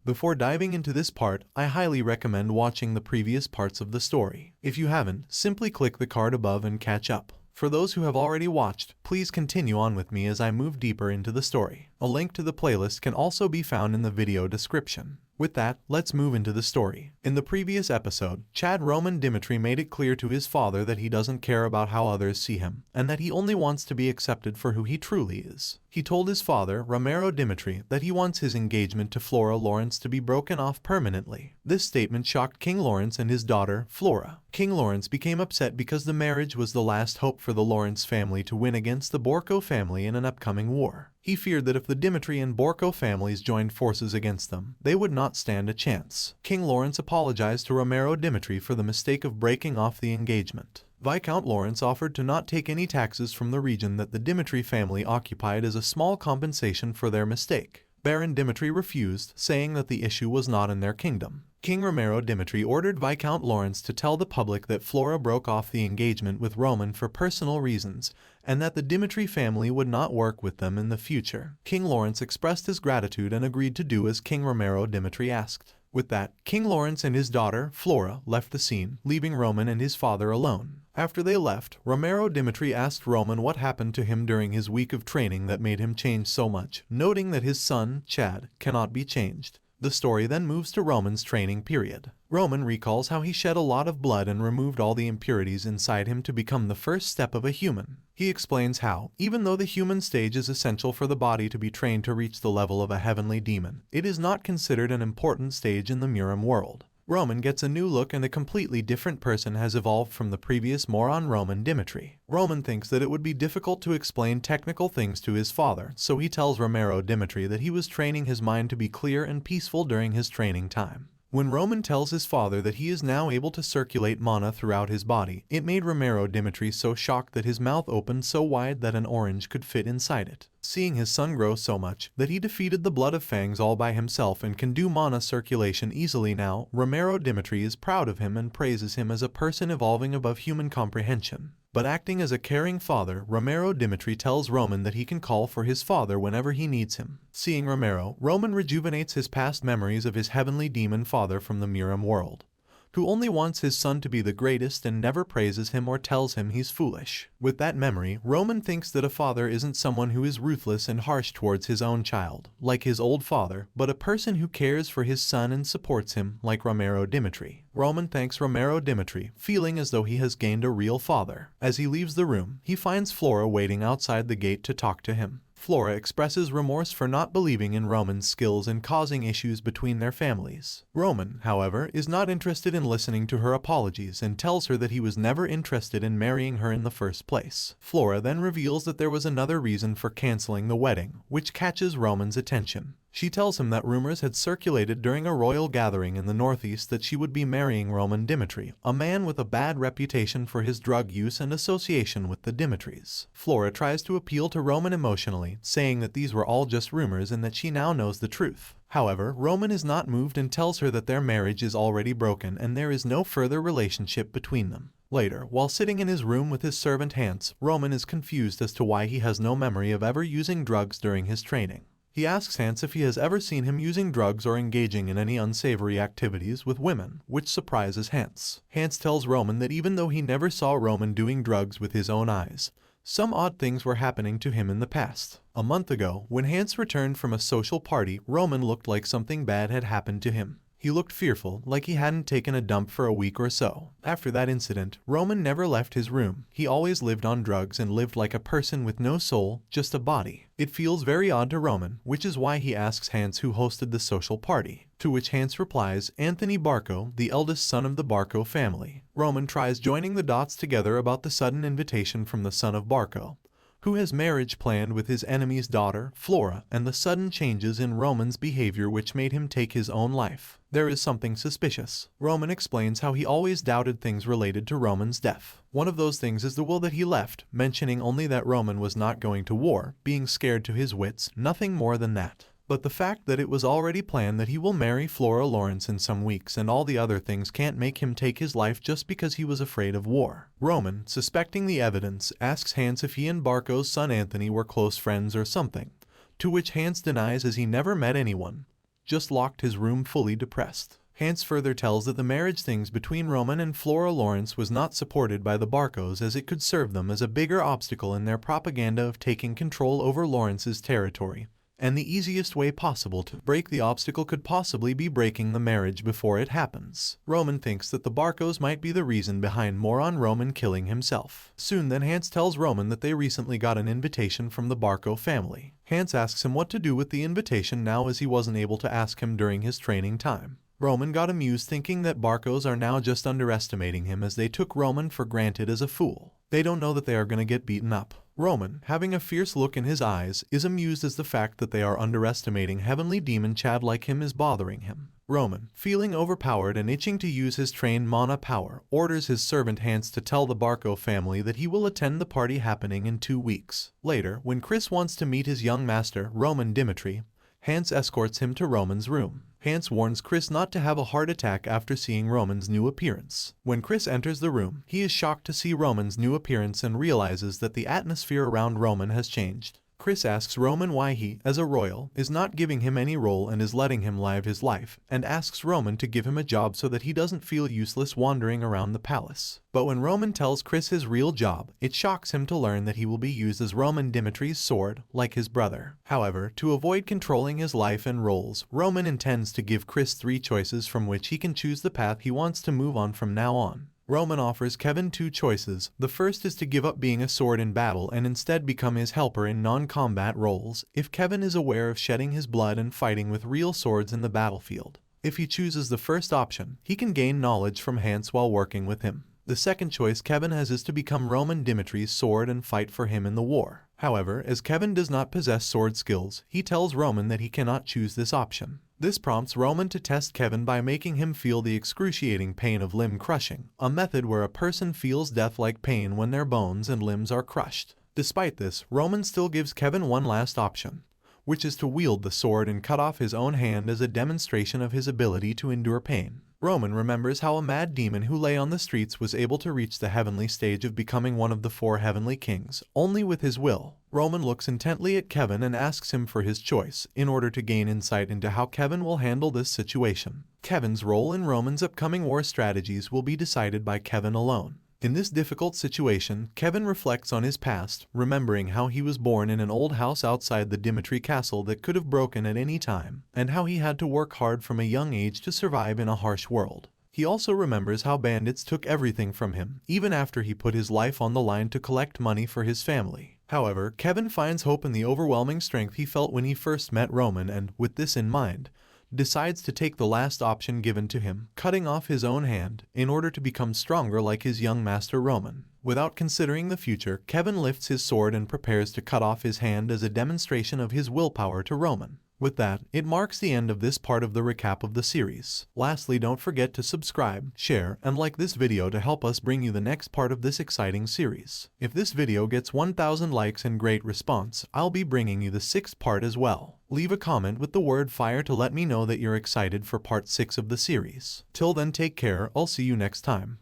Before diving into this part, I highly recommend watching the previous parts of the story. If you haven't, simply click the card above and catch up. For those who have already watched, please continue on with me as I move deeper into the story. A link to the playlist can also be found in the video description. With that, let's move into the story. In the previous episode, Chad Roman Dimitri made it clear to his father that he doesn't care about how others see him, and that he only wants to be accepted for who he truly is. He told his father, Romero Dimitri, that he wants his engagement to Flora Lawrence to be broken off permanently. This statement shocked King Lawrence and his daughter, Flora. King Lawrence became upset because the marriage was the last hope for the Lawrence family to win against the Borco family in an upcoming war. He feared that if the Dimitri and Borco families joined forces against them, they would not stand a chance. King Lawrence apologized to Romero Dimitri for the mistake of breaking off the engagement. Viscount Lawrence offered to not take any taxes from the region that the Dimitri family occupied as a small compensation for their mistake. Baron Dimitri refused, saying that the issue was not in their kingdom. King Romero Dimitri ordered Viscount Lawrence to tell the public that Flora broke off the engagement with Roman for personal reasons, and that the Dimitri family would not work with them in the future. King Lawrence expressed his gratitude and agreed to do as King Romero Dimitri asked. With that, King Lawrence and his daughter, Flora, left the scene, leaving Roman and his father alone. After they left, Romero Dimitri asked Roman what happened to him during his week of training that made him change so much, noting that his son, Chad, cannot be changed. The story then moves to Roman's training period. Roman recalls how he shed a lot of blood and removed all the impurities inside him to become the first step of a human. He explains how, even though the human stage is essential for the body to be trained to reach the level of a heavenly demon, it is not considered an important stage in the Miram world. Roman gets a new look and a completely different person has evolved from the previous moron Roman Dimitri. Roman thinks that it would be difficult to explain technical things to his father, so he tells Romero Dimitri that he was training his mind to be clear and peaceful during his training time. When Roman tells his father that he is now able to circulate mana throughout his body, it made Romero Dimitri so shocked that his mouth opened so wide that an orange could fit inside it. Seeing his son grow so much that he defeated the Blood of Fangs all by himself and can do mana circulation easily now, Romero Dimitri is proud of him and praises him as a person evolving above human comprehension. But acting as a caring father, Romero Dimitri tells Roman that he can call for his father whenever he needs him. Seeing Romero, Roman rejuvenates his past memories of his heavenly demon father from the Miram world, who only wants his son to be the greatest and never praises him or tells him he's foolish. With that memory, Roman thinks that a father isn't someone who is ruthless and harsh towards his own child, like his old father, but a person who cares for his son and supports him, like Romero Dimitri. Roman thanks Romero Dimitri, feeling as though he has gained a real father. As he leaves the room, he finds Flora waiting outside the gate to talk to him. Flora expresses remorse for not believing in Roman's skills and causing issues between their families. Roman, however, is not interested in listening to her apologies and tells her that he was never interested in marrying her in the first place. Flora then reveals that there was another reason for canceling the wedding, which catches Roman's attention. She tells him that rumors had circulated during a royal gathering in the northeast that she would be marrying Roman Dimitri, a man with a bad reputation for his drug use and association with the Dimitris. Flora tries to appeal to Roman emotionally, saying that these were all just rumors and that she now knows the truth. However, Roman is not moved and tells her that their marriage is already broken and there is no further relationship between them. Later, while sitting in his room with his servant Hans, Roman is confused as to why he has no memory of ever using drugs during his training. He asks Hans if he has ever seen him using drugs or engaging in any unsavory activities with women, which surprises Hans. Hans tells Roman that even though he never saw Roman doing drugs with his own eyes, some odd things were happening to him in the past. A month ago, when Hans returned from a social party, Roman looked like something bad had happened to him. He looked fearful, like he hadn't taken a dump for a week or so. After that incident, Roman never left his room. He always lived on drugs and lived like a person with no soul, just a body. It feels very odd to Roman, which is why he asks Hans who hosted the social party. To which Hans replies, Anthony Barco, the eldest son of the Barco family. Roman tries joining the dots together about the sudden invitation from the son of Barco, who has marriage planned with his enemy's daughter, Flora, and the sudden changes in Roman's behavior which made him take his own life. There is something suspicious. Roman explains how he always doubted things related to Roman's death. One of those things is the will that he left, mentioning only that Roman was not going to war, being scared to his wits, nothing more than that. But the fact that it was already planned that he will marry Flora Lawrence in some weeks and all the other things can't make him take his life just because he was afraid of war. Roman, suspecting the evidence, asks Hans if he and Barco's son Anthony were close friends or something, to which Hans denies as he never met anyone. just locked his room fully depressed. Hans further tells that the marriage things between Roman and Flora Lawrence was not supported by the Barcos, as it could serve them as a bigger obstacle in their propaganda of taking control over Lawrence's territory. And the easiest way possible to break the obstacle could possibly be breaking the marriage before it happens. Roman thinks that the Barcos might be the reason behind moron Roman killing himself. Soon then Hans tells Roman that they recently got an invitation from the Barco family. Hans asks him what to do with the invitation now, as he wasn't able to ask him during his training time. Roman got amused, thinking that Barcos are now just underestimating him, as they took Roman for granted as a fool. They don't know that they are going to get beaten up. Roman, having a fierce look in his eyes, is amused as the fact that they are underestimating heavenly demon Chad like him is bothering him. Roman, feeling overpowered and itching to use his trained mana power, orders his servant Hans to tell the Barco family that he will attend the party happening in 2 weeks. Later, when Chris wants to meet his young master, Roman Dimitri, Hans escorts him to Roman's room. Hans warns Chris not to have a heart attack after seeing Roman's new appearance. When Chris enters the room, he is shocked to see Roman's new appearance and realizes that the atmosphere around Roman has changed. Chris asks Roman why he, as a royal, is not giving him any role and is letting him live his life, and asks Roman to give him a job so that he doesn't feel useless wandering around the palace. But when Roman tells Chris his real job, it shocks him to learn that he will be used as Roman Dimitri's sword, like his brother. However, to avoid controlling his life and roles, Roman intends to give Chris 3 choices from which he can choose the path he wants to move on from now on. Roman offers Kevin 2 choices. The first is to give up being a sword in battle and instead become his helper in non-combat roles, if Kevin is aware of shedding his blood and fighting with real swords in the battlefield. If he chooses the first option, he can gain knowledge from Hans while working with him. The second choice Kevin has is to become Roman Dimitri's sword and fight for him in the war. However, as Kevin does not possess sword skills, he tells Roman that he cannot choose this option. This prompts Roman to test Kevin by making him feel the excruciating pain of limb crushing, a method where a person feels death-like pain when their bones and limbs are crushed. Despite this, Roman still gives Kevin one last option, which is to wield the sword and cut off his own hand as a demonstration of his ability to endure pain. Roman remembers how a mad demon who lay on the streets was able to reach the heavenly stage of becoming one of the 4 heavenly kings, only with his will. Roman looks intently at Kevin and asks him for his choice, in order to gain insight into how Kevin will handle this situation. Kevin's role in Roman's upcoming war strategies will be decided by Kevin alone. In this difficult situation, Kevin reflects on his past, remembering how he was born in an old house outside the Dimitri castle that could have broken at any time, and how he had to work hard from a young age to survive in a harsh world. He also remembers how bandits took everything from him, even after he put his life on the line to collect money for his family. However, Kevin finds hope in the overwhelming strength he felt when he first met Roman and, with this in mind, decides to take the last option given to him, cutting off his own hand, in order to become stronger like his young master Roman. Without considering the future, Kevin lifts his sword and prepares to cut off his hand as a demonstration of his willpower to Roman. With that, it marks the end of this part of the recap of the series. Lastly, don't forget to subscribe, share, and like this video to help us bring you the next part of this exciting series. If this video gets 1,000 likes and great response, I'll be bringing you the 6th part as well. Leave a comment with the word fire to let me know that you're excited for part 6 of the series. Till then, take care, I'll see you next time.